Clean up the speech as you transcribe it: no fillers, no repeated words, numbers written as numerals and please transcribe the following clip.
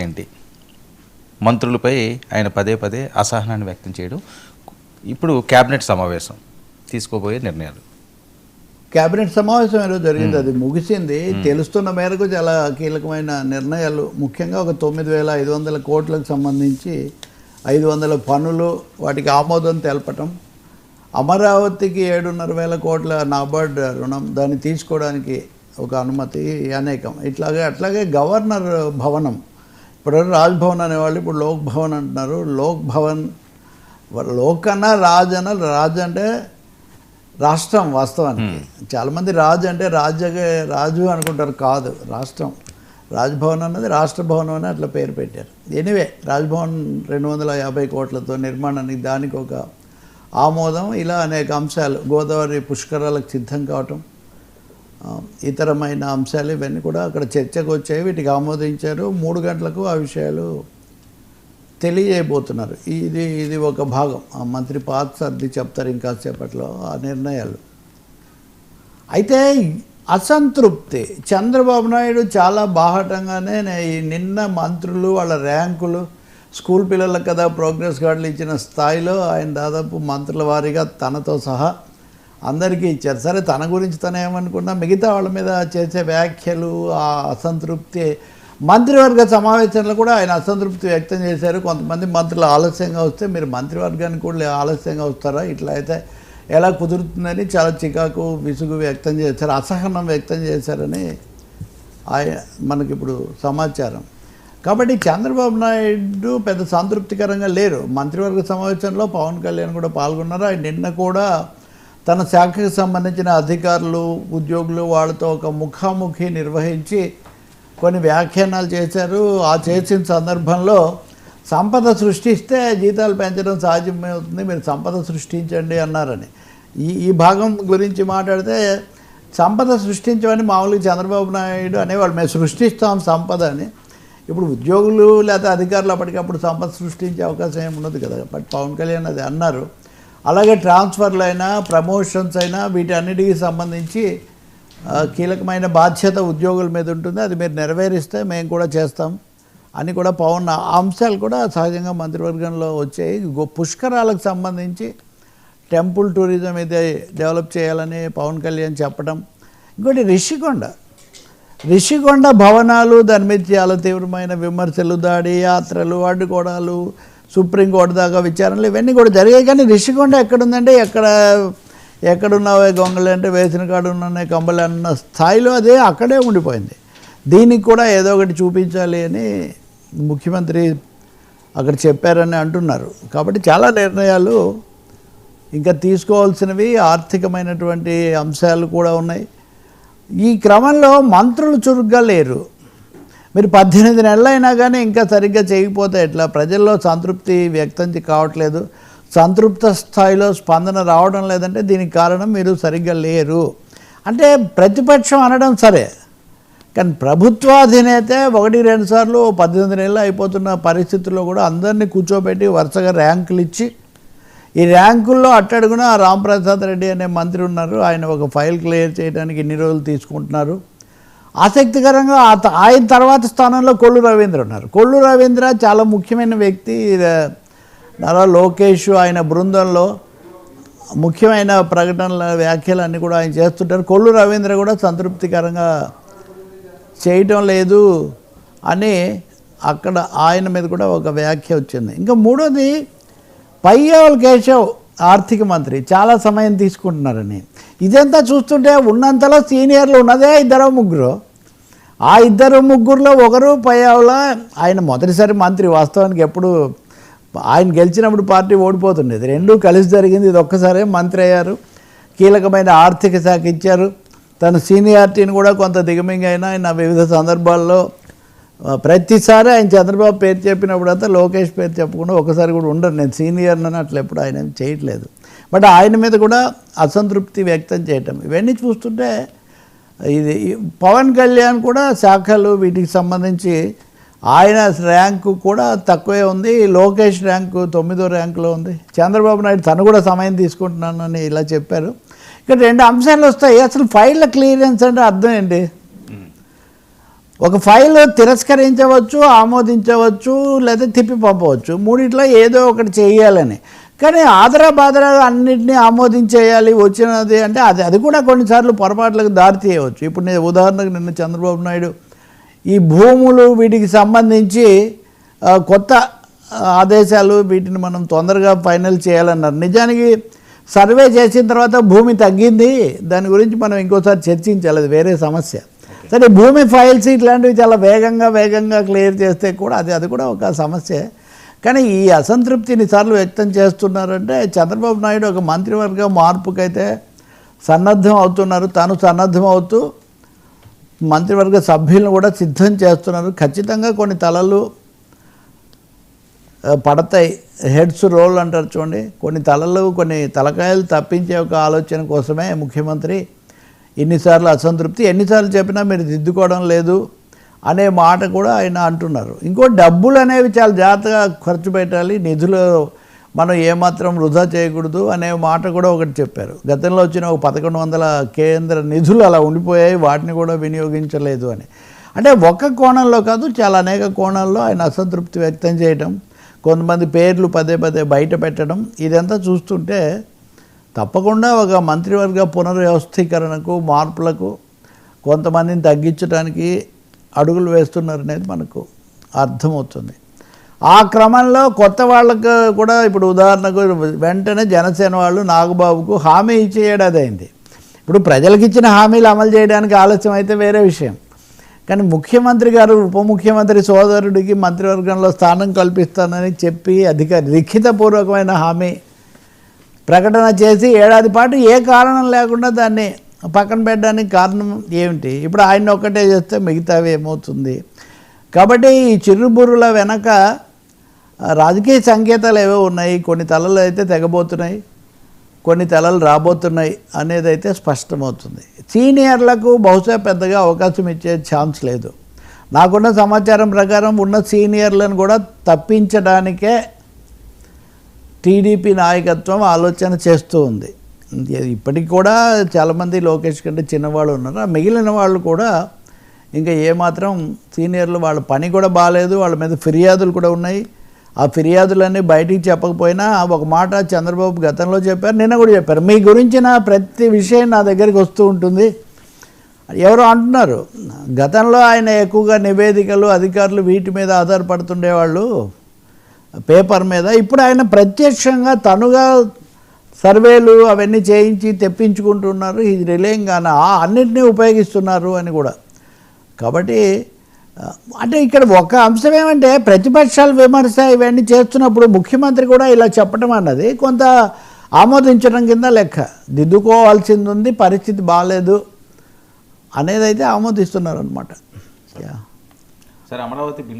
ఏంటి మంత్రులపై ఆయన పదే పదే అసహనాన్ని వ్యక్తం చేయడం. ఇప్పుడు కేబినెట్ సమావేశం తీసుకోబోయే నిర్ణయాలు. కేబినెట్ సమావేశం ఏదో జరిగింది, అది ముగిసింది. తెలుస్తున్న మేరకు చాలా కీలకమైన నిర్ణయాలు, ముఖ్యంగా ఒక 9,500 కోట్లకు సంబంధించి 500 పనులు, వాటికి ఆమోదం తెలపటం, అమరావతికి 7,500 కోట్ల నాబార్డ్ రుణం, దాన్ని తీసుకోవడానికి ఒక అనుమతి, అనేకం అట్లాగే గవర్నర్ భవనం, ఇప్పుడు రాజ్భవన్ అనేవాళ్ళు ఇప్పుడు లోక్ భవన్ అంటున్నారు. లోక్ భవన్, లోక్ అన్నా రాజ్ అన్న, రాజ్ అంటే రాష్ట్రం. వాస్తవానికి చాలామంది రాజ్ అంటే రాజు అనుకుంటారు, కాదు, రాష్ట్రం. రాజ్భవన్ అన్నది రాష్ట్ర భవనం అని అట్లా పేరు పెట్టారు. ఎనివే, రాజ్భవన్ 250 కోట్లతో నిర్మాణానికి, దానికి ఒక ఆమోదం, ఇలా అనేక అంశాలు, గోదావరి పుష్కరాలకు సిద్ధం కావటం, ఇతరమైన అంశాలు, ఇవన్నీ కూడా అక్కడ చర్చకు వచ్చాయి. వీటికి ఆమోదించారు. 3 గంటలకు ఆ విషయాలు తెలియజేయబోతున్నారు. ఇది ఒక భాగం. ఆ మంత్రి పార్థసారథి చెప్తారు ఇంకాసేపట్లో ఆ నిర్ణయాలు. అయితే అసంతృప్తి, చంద్రబాబు నాయుడు చాలా బాహటంగానే నిన్న మంత్రులు వాళ్ళ ర్యాంకులు, స్కూల్ పిల్లలకు కదా ప్రోగ్రెస్ కార్డులు ఇచ్చిన స్థాయిలో ఆయన దాదాపు మంత్రుల వారీగా తనతో సహా అందరికీ ఇచ్చారు. సరే, తన గురించి తను ఏమనుకున్నా, మిగతా వాళ్ళ మీద చేసే వ్యాఖ్యలు, ఆ అసంతృప్తి, మంత్రివర్గ సమావేశంలో కూడా ఆయన అసంతృప్తి వ్యక్తం చేశారు. కొంతమంది మంత్రులు ఆలస్యంగా వస్తే మీరు మంత్రివర్గానికి కూడా ఆలస్యంగా వస్తారా, ఇట్లా అయితే ఎలా కుదురుతుందని చాలా చికాకు, విసుగు వ్యక్తం చేశారు, అసహనం వ్యక్తం చేశారని మనకి ఇప్పుడు సమాచారం. కాబట్టి చంద్రబాబు నాయుడు పెద్ద సంతృప్తికరంగా లేరు. మంత్రివర్గ సమావేశంలో పవన్ కళ్యాణ్ కూడా పాల్గొన్నారు. ఆయన నిన్న కూడా తన శాఖకు సంబంధించిన అధికారులు, ఉద్యోగులు వాళ్ళతో ఒక ముఖాముఖి నిర్వహించి కొన్ని వ్యాఖ్యానాలు చేశారు. ఆ చేసిన సందర్భంలో సంపద సృష్టిస్తే జీతాలు పెంచడం సాధ్యమవుతుంది, మీరు సంపద సృష్టించండి అన్నారని. ఈ భాగం గురించి మాట్లాడితే, సంపద సృష్టించమని మామూలుగా చంద్రబాబు నాయుడు అనేవాళ్ళు, మేము సృష్టిస్తాం సంపద అని. ఇప్పుడు ఉద్యోగులు లేకపోతే అధికారులు అప్పటికప్పుడు సంపద సృష్టించే అవకాశం ఏమి ఉండదు కదా. బట్ పవన్ కళ్యాణ్ అది అన్నారు. అలాగే ట్రాన్స్ఫర్లు అయినా, ప్రమోషన్స్ అయినా, వీటన్నిటికీ సంబంధించి కీలకమైన బాధ్యత ఉద్యోగుల మీద ఉంటుంది, అది మీరు నెరవేరిస్తే మేము కూడా చేస్తాం అని కూడా పవన్, అంశాలు కూడా సహజంగా మంత్రివర్గంలో వచ్చాయి. పుష్కరాలకు సంబంధించి టెంపుల్ టూరిజం ఇది డెవలప్ చేయాలని పవన్ కళ్యాణ్ చెప్పడం. ఇంకోటి రిషికొండ భవనాలు, దాని మీద చాలా తీవ్రమైన విమర్శలు, దాడి, యాత్రలు, అడ్డుకోవడాలు, సుప్రీంకోర్టు దాకా విచారణలు, ఇవన్నీ కూడా జరిగాయి. కానీ రిషికొండ ఎక్కడుందంటే, ఎక్కడున్నావే గొంగళి అంటే వేసిన కాడు ఉన్న కంబలి అన్న స్థాయిలో అదే అక్కడే ఉండిపోయింది. దీనికి కూడా ఏదో ఒకటి చూపించాలి అని ముఖ్యమంత్రి అక్కడ చెప్పారని అంటున్నారు. కాబట్టి చాలా నిర్ణయాలు ఇంకా తీసుకోవాల్సినవి, ఆర్థికమైనటువంటి అంశాలు కూడా ఉన్నాయి. ఈ క్రమంలో మంత్రులు చురుగ్గా లేరు. మీరు 18 నెలలైనా కానీ ఇంకా సరిగ్గా చేయకపోతే ఎట్లా? ప్రజల్లో సంతృప్తి వ్యక్తం కావట్లేదు, సంతృప్త స్థాయిలో స్పందన రావడం లేదంటే దీనికి కారణం మీరు సరిగ్గా లేరు. అంటే ప్రతిపక్షం అనడం సరే, కానీ ప్రభుత్వాధినేత 1-2 సార్లు 18 నెలలు అయిపోతున్న పరిస్థితుల్లో కూడా అందరినీ కూర్చోబెట్టి వరుసగా ర్యాంకులు ఇచ్చి, ఈ ర్యాంకుల్లో అట్టడుగున రాంప్రసాద్ రెడ్డి అనే మంత్రి ఉన్నారు. ఆయన ఒక ఫైల్ క్లియర్ చేయడానికి ఇన్ని రోజులు తీసుకుంటున్నారు. ఆసక్తికరంగా ఆయన తర్వాత స్థానంలో కొల్లు రవీంద్ర ఉన్నారు. కొల్లు రవీంద్ర చాలా ముఖ్యమైన వ్యక్తి. నారా లోకేష్ ఆయన బృందంలో ముఖ్యమైన ప్రకటనల, వ్యాఖ్యలు అన్నీ కూడా ఆయన చేస్తుంటారు. కొల్లు రవీంద్ర కూడా సంతృప్తికరంగా చేయటం లేదు అని అక్కడ ఆయన మీద కూడా ఒక వ్యాఖ్య వచ్చింది. ఇంకా మూడోది, పయ్యావుల కేశవ్ ఆర్థిక మంత్రి చాలా సమయం తీసుకుంటున్నారని. ఇదంతా చూస్తుంటే ఉన్నంతలో సీనియర్లు ఉన్నదే 2-3. ఆ 2-3లో ఒకరు పయ్యావుల. ఆయన మొదటిసారి మంత్రి, వాస్తవానికి ఎప్పుడు ఆయన గెలిచినప్పుడు పార్టీ ఓడిపోతుండేది. రెండూ కలిసి జరిగింది. ఇది ఒక్కసారే మంత్రి అయ్యారు, కీలకమైన ఆర్థిక శాఖ ఇచ్చారు. తన సీనియారిటీని కూడా కొంత దిగమింగైనా ఆయన వివిధ సందర్భాల్లో ప్రతిసారి ఆయన చంద్రబాబు పేరు చెప్పినప్పుడంతా లోకేష్ పేరు చెప్పకుండా ఒకసారి కూడా ఉండరు. నేను సీనియర్నని అట్లా ఎప్పుడు ఆయన ఏం చేయట్లేదు. బట్ ఆయన మీద కూడా అసంతృప్తి వ్యక్తం చేయటం, ఇవన్నీ చూస్తుంటే ఇది పవన్ కళ్యాణ్ కూడా శాఖలు వీటికి సంబంధించి ఆయన ర్యాంకు కూడా తక్కువే ఉంది. లోకేష్ ర్యాంకు 9వ ర్యాంకులో ఉంది. చంద్రబాబు నాయుడు తను కూడా సమయం తీసుకుంటున్నానని ఇలా చెప్పారు. ఇక్కడ 2 అంశాలు వస్తాయి. అసలు ఫైళ్ళ క్లియరెన్స్ అంటే అర్థం ఏంటి? ఒక ఫైల్ తిరస్కరించవచ్చు, ఆమోదించవచ్చు, లేదా తిప్పి పంపవచ్చు. మూడిట్లో ఏదో ఒకటి చేయాలని. కానీ ఆదరా బాదరా అన్నింటినీ ఆమోదించేయాలి వచ్చినది అంటే అది కూడా కొన్నిసార్లు పొరపాట్లకు దారి తీయవచ్చు. ఇప్పుడు నేను ఉదాహరణకు నిన్న చంద్రబాబు నాయుడు ఈ భూములు వీటికి సంబంధించి కొత్త ఆదేశాలు వీటిని మనం తొందరగా ఫైనల్ చేయాలన్నారు. నిజానికి సర్వే చేసిన తర్వాత భూమి తగ్గింది, దాని గురించి మనం ఇంకోసారి చర్చించాలి, అది వేరే సమస్య. సరే, భూమి ఫైల్స్ ఇట్లాంటివి చాలా వేగంగా క్లియర్ చేస్తే కూడా అది కూడా ఒక సమస్య. కానీ ఈ అసంతృప్తిని సార్లు వ్యక్తం చేస్తున్నారంటే చంద్రబాబు నాయుడు ఒక మంత్రివర్గ మార్పుకైతే సన్నద్ధం అవుతున్నారు. తాను సన్నద్ధం అవుతూ మంత్రివర్గ సభ్యులను కూడా సిద్ధం చేస్తున్నారు. ఖచ్చితంగా కొన్ని తలలు పడతాయి. హెడ్స్ రోల్ అంటారు చూడండి, కొన్ని తలకాయలు తప్పించే ఒక ఆలోచన కోసమే ముఖ్యమంత్రి ఎన్నిసార్లు అసంతృప్తి, ఎన్నిసార్లు చెప్పినా మీరు దిద్దుకోవడం లేదు అనే మాట కూడా ఆయన అంటున్నారు. ఇంకో డబ్బులు అనేవి చాలా జాగ్రత్తగా ఖర్చు పెట్టాలి, నిధులు మనం ఏమాత్రం వృధా చేయకూడదు అనే మాట కూడా ఒకటి చెప్పారు. గతంలో వచ్చిన ఒక 1100 కేంద్ర నిధులు అలా ఉండిపోయాయి, వాటిని కూడా వినియోగించలేదు అని. అంటే ఒక్క కోణంలో కాదు, చాలా అనేక కోణాల్లో ఆయన అసంతృప్తి వ్యక్తం చేయడం, కొంతమంది పేర్లు పదే బయట పెట్టడం, ఇదంతా చూస్తుంటే తప్పకుండా ఒక మంత్రివర్గ పునర్వ్యవస్థీకరణకు, మార్పులకు, కొంతమందిని తగ్గించడానికి అడుగులు వేస్తున్నారనేది మనకు అర్థమవుతుంది. ఆ క్రమంలో కొత్త వాళ్ళకు కూడా ఇప్పుడు ఉదాహరణకు వెంటనే జనసేన వాళ్ళు నాగబాబుకు హామీ ఇచ్చే ఏడాది అయింది. ఇప్పుడు ప్రజలకు ఇచ్చిన హామీలు అమలు చేయడానికి ఆలస్యం అయితే వేరే విషయం. కానీ ముఖ్యమంత్రి గారు ఉప ముఖ్యమంత్రి సోదరుడికి మంత్రివర్గంలో స్థానం కల్పిస్తానని చెప్పి లిఖితపూర్వకమైన హామీ ప్రకటన చేసి ఏడాది పాటు ఏ కారణం లేకుండా దాన్ని పక్కన పెట్టడానికి కారణం ఏమిటి? ఇప్పుడు ఆయన ఒక్కటే చేస్తే మిగతావి ఏమవుతుంది? కాబట్టి ఈ చిరుబుర్రుల వెనక రాజకీయ సంకేతాలు ఏవో ఉన్నాయి. కొన్ని తలలు అయితే తెగబోతున్నాయి, కొన్ని తలలు రాబోతున్నాయి అనేది అయితే స్పష్టమవుతుంది. సీనియర్లకు బహుశా పెద్దగా అవకాశం ఇచ్చే ఛాన్స్ లేదు. నాకున్న సమాచారం ప్రకారం ఉన్న సీనియర్లను కూడా తప్పించడానికే టీడీపీ నాయకత్వం ఆలోచన చేస్తూ ఉంది. ఇప్పటికి కూడా చాలామంది లోకేష్ కంటే చిన్నవాళ్ళు ఉన్నారు. ఆ మిగిలిన వాళ్ళు కూడా ఇంకా ఏమాత్రం సీనియర్లు, వాళ్ళ పని కూడా బాగాలేదు, వాళ్ళ మీద ఫిర్యాదులు కూడా ఉన్నాయి. ఆ ఫిర్యాదులన్నీ బయటికి చెప్పకపోయినా ఒక మాట చంద్రబాబు గతంలో చెప్పారు, నిన్న కూడా చెప్పారు, మీ గురించిన ప్రతి విషయం నా దగ్గరికి వస్తూ ఉంటుంది. ఎవరో అంటున్నారు గతంలో ఆయన ఎక్కువగా నివేదికలు, అధికారులు వీటి మీద ఆధారపడుతుండేవాళ్ళు పేపర్ మీద. ఇప్పుడు ఆయన ప్రత్యక్షంగా తనుగా సర్వేలు అవన్నీ చేయించి తెప్పించుకుంటున్నారు. ఇది రిలేయింగ్ ఆన్ అన్నింటినీ ఉపయోగిస్తున్నారు అని కూడా. కాబట్టి అంటే ఇక్కడ ఒక అంశం ఏమంటే ప్రతిపక్షాలు విమర్శ ఇవన్నీ చేస్తున్నప్పుడు ముఖ్యమంత్రి కూడా ఇలా చెప్పడం అన్నది కొంత ఆమోదించడం కింద లెక్క. దిద్దుకోవాల్సింది ఉంది, పరిస్థితి బాగాలేదు అనేది అయితే ఆమోదిస్తున్నారు అనమాట. సరే, అమరావతి బిల్లు